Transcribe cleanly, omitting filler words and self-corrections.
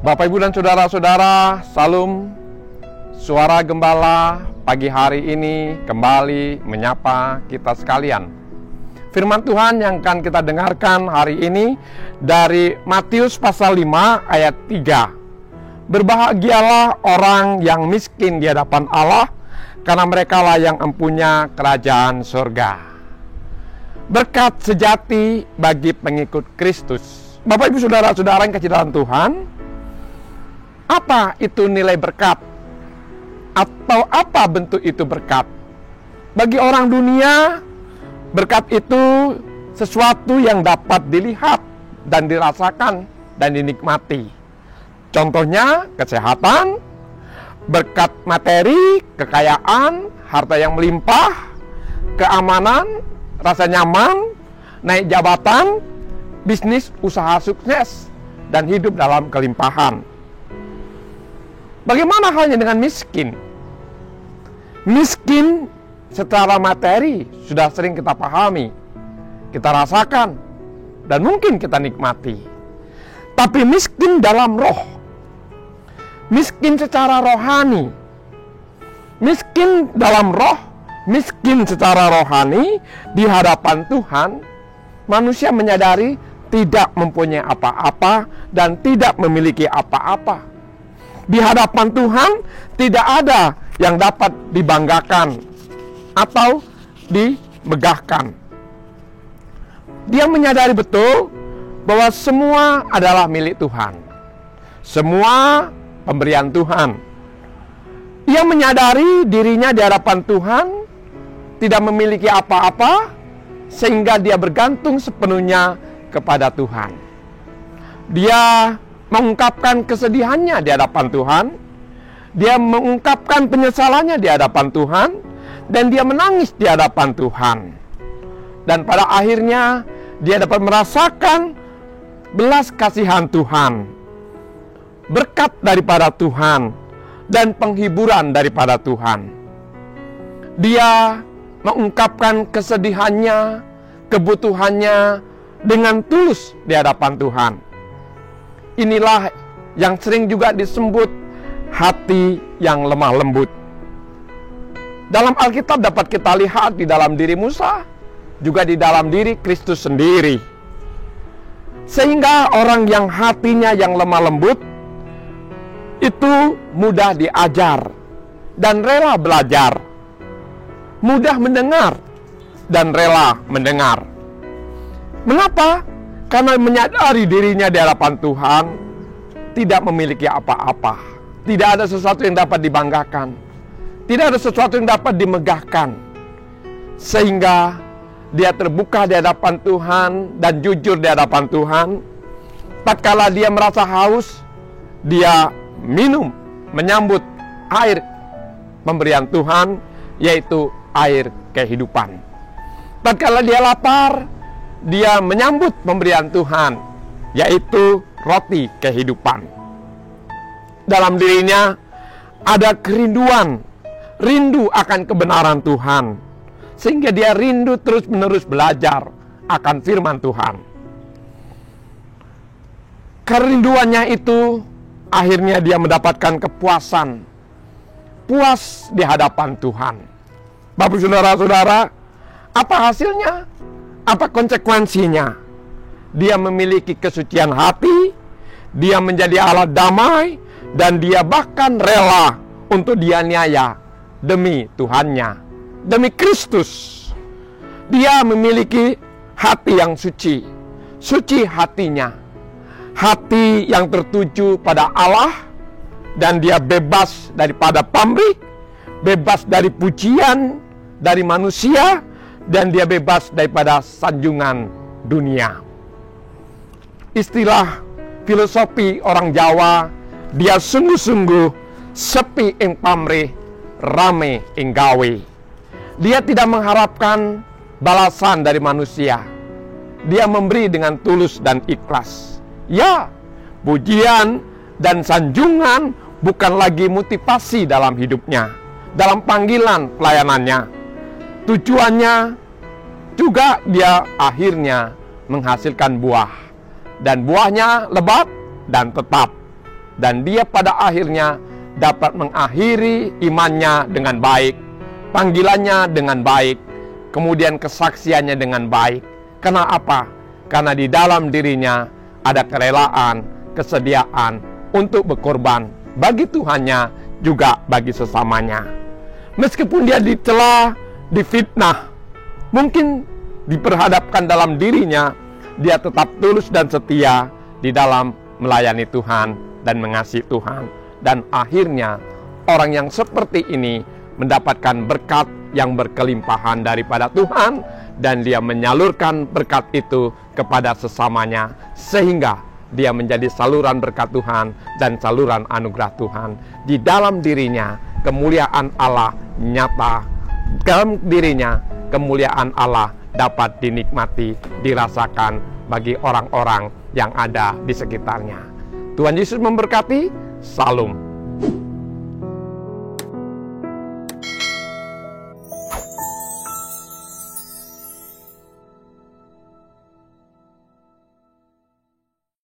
Bapak, Ibu, dan saudara-saudara, salam. Suara Gembala pagi hari ini kembali menyapa kita sekalian. Firman Tuhan yang akan kita dengarkan hari ini dari Matius pasal 5 ayat 3. Berbahagialah orang yang miskin di hadapan Allah, karena merekalah yang empunya kerajaan surga. Berkat sejati bagi pengikut Kristus. Bapak, Ibu, saudara-saudara yang kasih dalam Tuhan, apa itu nilai berkat? Atau apa bentuk itu berkat? Bagi orang dunia, berkat itu sesuatu yang dapat dilihat dan dirasakan dan dinikmati. Contohnya kesehatan, berkat materi, kekayaan, harta yang melimpah, keamanan, rasa nyaman, naik jabatan, bisnis, usaha sukses, dan hidup dalam kelimpahan. Bagaimana halnya dengan miskin? Miskin secara materi sudah sering kita pahami, kita rasakan, dan mungkin kita nikmati. Tapi miskin dalam roh, miskin secara rohani, miskin dalam roh, miskin secara rohani di hadapan Tuhan, manusia menyadari tidak mempunyai apa-apa dan tidak memiliki apa-apa. Di hadapan Tuhan tidak ada yang dapat dibanggakan atau dimegahkan. Dia menyadari betul bahwa semua adalah milik Tuhan. Semua pemberian Tuhan. Ia menyadari dirinya di hadapan Tuhan tidak memiliki apa-apa, sehingga dia bergantung sepenuhnya kepada Tuhan. Dia mengungkapkan kesedihannya di hadapan Tuhan. Dia mengungkapkan penyesalannya di hadapan Tuhan. Dan dia menangis di hadapan Tuhan. Dan pada akhirnya dia dapat merasakan belas kasihan Tuhan, berkat daripada Tuhan, dan penghiburan daripada Tuhan. Dia mengungkapkan kesedihannya, kebutuhannya dengan tulus di hadapan Tuhan. Inilah yang sering juga disebut hati yang lemah lembut. Dalam Alkitab dapat kita lihat di dalam diri Musa, juga di dalam diri Kristus sendiri. Sehingga orang yang hatinya yang lemah lembut itu mudah diajar dan rela belajar, mudah mendengar dan rela mendengar. Mengapa? Karena menyadari dirinya di hadapan Tuhan tidak memiliki apa-apa. Tidak ada sesuatu yang dapat dibanggakan. Tidak ada sesuatu yang dapat dimegahkan. Sehingga dia terbuka di hadapan Tuhan dan jujur di hadapan Tuhan. Tatkala dia merasa haus, dia minum, menyambut air pemberian Tuhan, yaitu air kehidupan. Tatkala dia lapar, dia menyambut pemberian Tuhan, yaitu roti kehidupan. Dalam dirinya ada kerinduan, rindu akan kebenaran Tuhan, sehingga dia rindu terus-menerus belajar akan firman Tuhan. Kerinduannya itu akhirnya dia mendapatkan kepuasan, puas di hadapan Tuhan. Bapak, saudara-saudara, apa hasilnya? Apa konsekuensinya? Dia memiliki kesucian hati, dia menjadi alat damai, dan dia bahkan rela untuk dianiaya demi Tuhannya, demi Kristus. Dia memiliki hati yang suci, suci hatinya, hati yang tertuju pada Allah, dan dia bebas daripada pamrih, bebas dari pujian dari manusia, dan dia bebas daripada sanjungan dunia. Istilah filosofi orang Jawa, dia sungguh-sungguh sepi ing pamrih, rame ing gawe. Dia tidak mengharapkan balasan dari manusia. Dia memberi dengan tulus dan ikhlas. Ya, pujian dan sanjungan bukan lagi motivasi dalam hidupnya, dalam panggilan pelayanannya. Tujuannya juga dia akhirnya menghasilkan buah, dan buahnya lebat dan tetap. dan dia pada akhirnya dapat mengakhiri imannya dengan baik, panggilannya dengan baik, kemudian kesaksiannya dengan baik. Karena apa? Karena di dalam dirinya ada kerelaan, kesediaan untuk berkorban bagi Tuhannya juga bagi sesamanya. Meskipun dia dicela, difitnah, mungkin diperhadapkan dalam dirinya, dia tetap tulus dan setia di dalam melayani Tuhan dan mengasihi Tuhan. Dan akhirnya orang yang seperti ini mendapatkan berkat yang berkelimpahan daripada Tuhan, dan dia menyalurkan berkat itu kepada sesamanya, sehingga dia menjadi saluran berkat Tuhan dan saluran anugerah Tuhan. Di dalam dirinya kemuliaan Allah nyata, dalam dirinya kemuliaan Allah dapat dinikmati, dirasakan bagi orang-orang yang ada di sekitarnya. Tuhan Yesus memberkati. Salam.